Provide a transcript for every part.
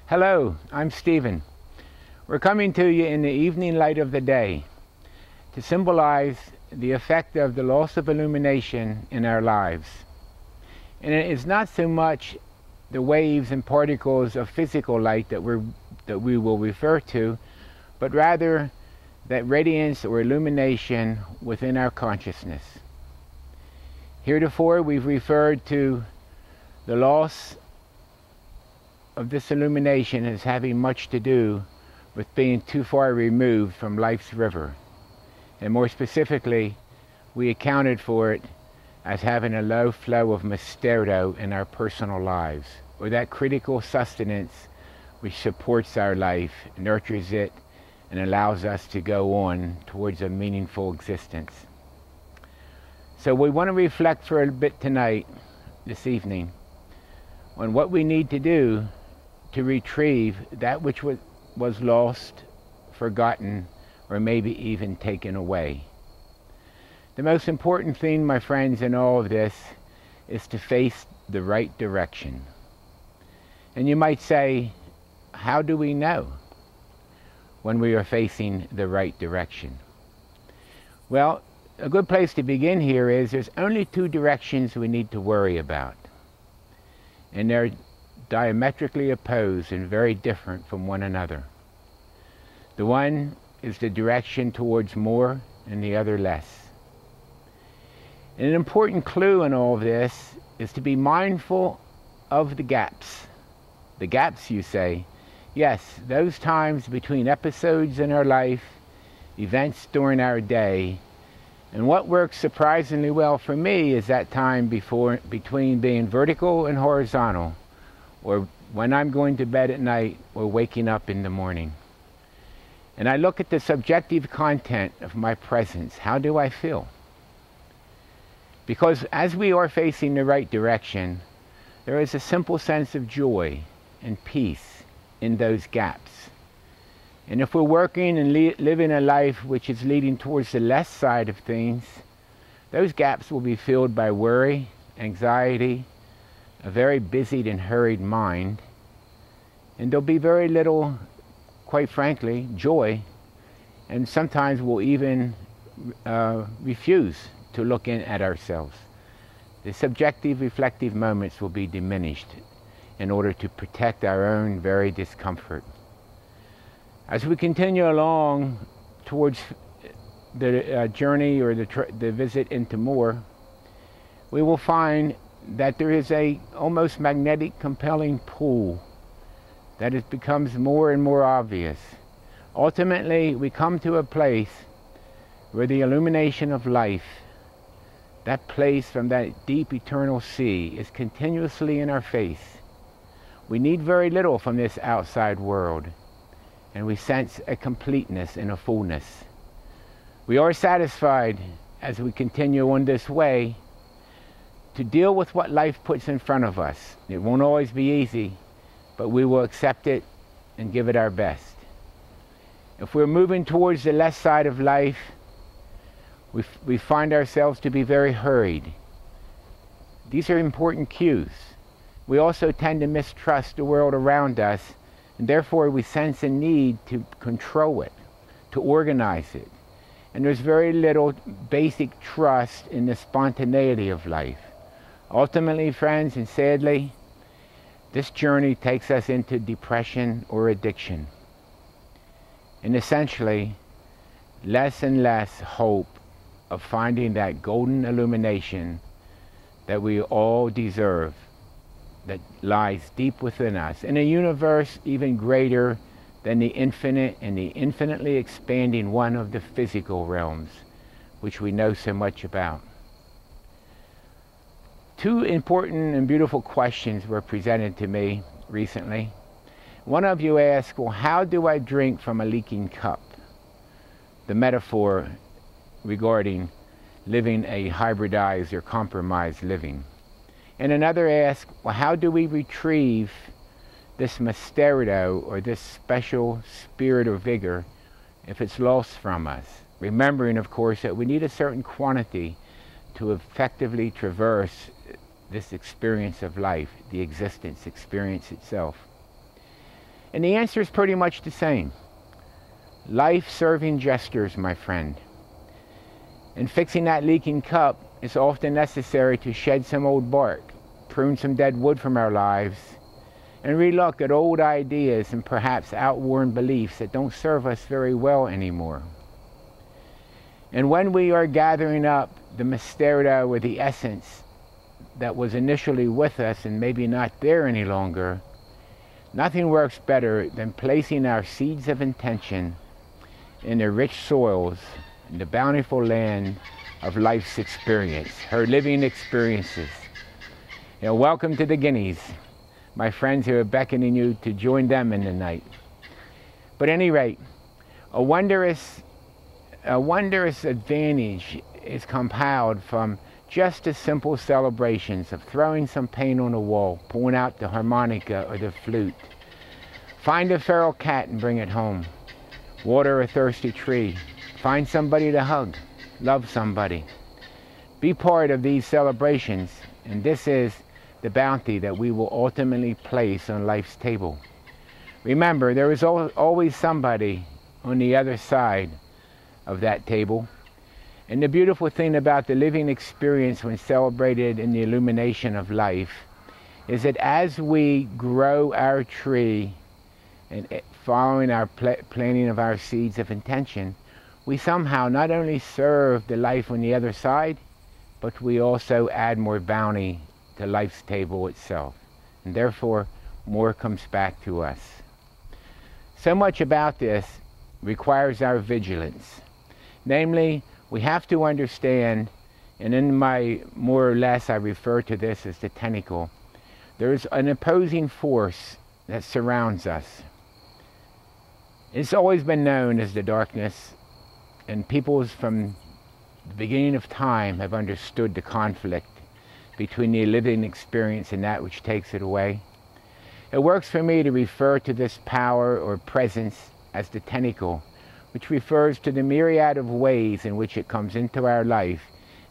Hello, I'm Stephen. We're coming to you in the evening light of the day to symbolize the effect of the loss of illumination in our lives. And it is not so much the waves and particles of physical light that we will refer to, but rather that radiance or illumination within our consciousness. Heretofore, we've referred to the loss of this illumination as having much to do with being too far removed from life's river. And more specifically, we accounted for it as having a low flow of misterio in our personal lives, or that critical sustenance which supports our life, nurtures it, and allows us to go on towards a meaningful existence. So we want to reflect for a bit tonight, this evening, on what we need to do to retrieve that which was lost, forgotten, or maybe even taken away. The most important thing, my friends, in all of this is to face the right direction. And you might say, how do we know when we are facing the right direction? Well, a good place to begin here is there's only two directions we need to worry about. And they're diametrically opposed and very different from one another. The one is the direction towards more and the other less. And an important clue in all of this is to be mindful of the gaps. The gaps, you say? Yes, those times between episodes in our life, events during our day. And what works surprisingly well for me is that time between being vertical and horizontal, or when I'm going to bed at night or waking up in the morning. And I look at the subjective content of my presence. How do I feel? Because as we are facing the right direction, there is a simple sense of joy and peace in those gaps. And if we're working and living a life which is leading towards the less side of things, those gaps will be filled by worry, anxiety, a very busied and hurried mind, and there'll be very little, quite frankly, joy, and sometimes we'll even refuse to look in at ourselves. The subjective, reflective moments will be diminished in order to protect our own very discomfort. As we continue along towards the journey or the visit into more, we will find that there is a almost magnetic, compelling pull that it becomes more and more obvious. Ultimately, we come to a place where the illumination of life, that place from that deep eternal sea, is continuously in our face. We need very little from this outside world, and we sense a completeness and a fullness. We are satisfied as we continue on this way to deal with what life puts in front of us. It won't always be easy, but we will accept it and give it our best. If we're moving towards the less side of life, we find ourselves to be very hurried. These are important cues. We also tend to mistrust the world around us, and therefore we sense a need to control it, to organize it. And there's very little basic trust in the spontaneity of life. Ultimately, friends, and sadly, this journey takes us into depression or addiction. And essentially, less and less hope of finding that golden illumination that we all deserve, that lies deep within us, in a universe even greater than the infinite and the infinitely expanding one of the physical realms, which we know so much about. Two important and beautiful questions were presented to me recently. One of you asked, well, how do I drink from a leaking cup? The metaphor regarding living a hybridized or compromised living. And another asked, well, how do we retrieve this misterio, or this special spirit or vigor, if it's lost from us? Remembering, of course, that we need a certain quantity to effectively traverse this experience of life, the existence experience itself. And the answer is pretty much the same. Life-serving gestures, my friend. In fixing that leaking cup, it's often necessary to shed some old bark, prune some dead wood from our lives, and relook at old ideas and perhaps outworn beliefs that don't serve us very well anymore. And when we are gathering up the Misterio, or the essence that was initially with us and maybe not there any longer, nothing works better than placing our seeds of intention in the rich soils, in the bountiful land of life's experience, her living experiences. Welcome to the Guineas, my friends who are beckoning you to join them in the night. But at any rate, a wondrous advantage is compiled from just the simple celebrations of throwing some paint on the wall, pulling out the harmonica or the flute. Find a feral cat and bring it home. Water a thirsty tree. Find somebody to hug. Love somebody. Be part of these celebrations, and this is the bounty that we will ultimately place on life's table. Remember, there is always somebody on the other side of that table. And the beautiful thing about the living experience when celebrated in the illumination of life is that as we grow our tree and following our planting of our seeds of intention, we somehow not only serve the life on the other side, but we also add more bounty to life's table itself. And therefore, more comes back to us. So much about this requires our vigilance. Namely, we have to understand, and in my more or less I refer to this as the tentacle, there's an opposing force that surrounds us. It's always been known as the darkness, and peoples from the beginning of time have understood the conflict between the living experience and that which takes it away. It works for me to refer to this power or presence as the tentacle, which refers to the myriad of ways in which it comes into our life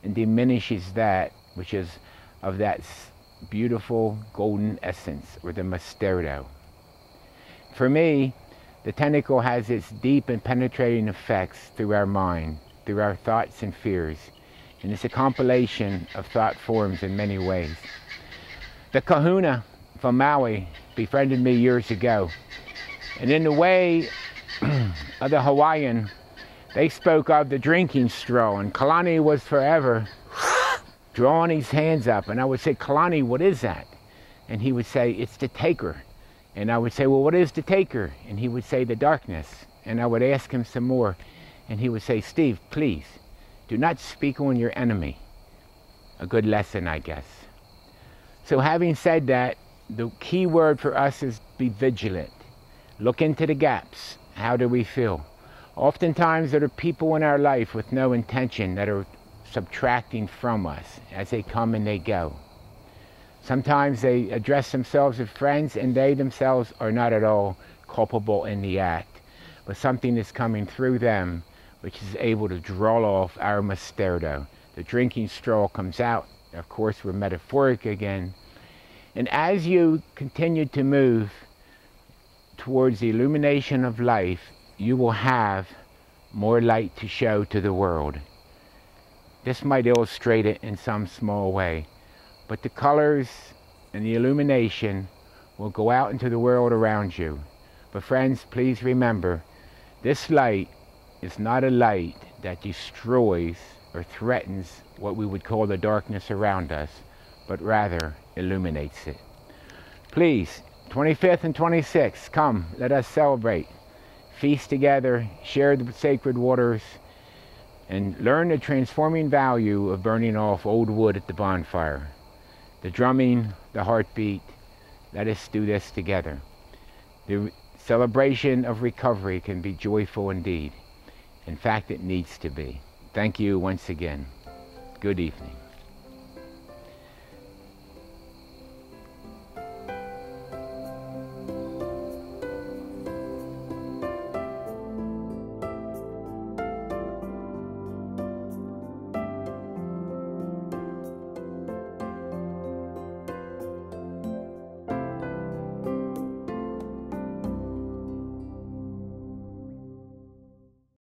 and diminishes that which is of that beautiful golden essence, or the Misterio. For me, the tentacle has its deep and penetrating effects through our mind, through our thoughts and fears, and it's a compilation of thought forms in many ways. The kahuna from Maui befriended me years ago, and in the way of the Hawaiian, they spoke of the drinking straw, and Kalani was forever drawing his hands up, and I would say, Kalani, what is that? And he would say, it's the taker. And I would say, well, what is the taker? And he would say, the darkness. And I would ask him some more, and he would say, Steve, please, do not speak on your enemy. A good lesson, I guess. So having said that, the key word for us is be vigilant. Look into the gaps. How do we feel? Oftentimes there are people in our life with no intention that are subtracting from us as they come and they go. Sometimes they address themselves as friends, and they themselves are not at all culpable in the act, but something is coming through them which is able to draw off our Misterio. The drinking straw comes out. Of course, we're metaphoric again. And as you continue to move towards the illumination of life, you will have more light to show to the world. This might illustrate it in some small way, but the colors and the illumination will go out into the world around you. But friends, please remember, this light is not a light that destroys or threatens what we would call the darkness around us, but rather illuminates it. Please, 25th and 26th, come, let us celebrate. Feast together, share the sacred waters, and learn the transforming value of burning off old wood at the bonfire. The drumming, the heartbeat, let us do this together. The celebration of recovery can be joyful indeed. In fact, it needs to be. Thank you once again. Good evening.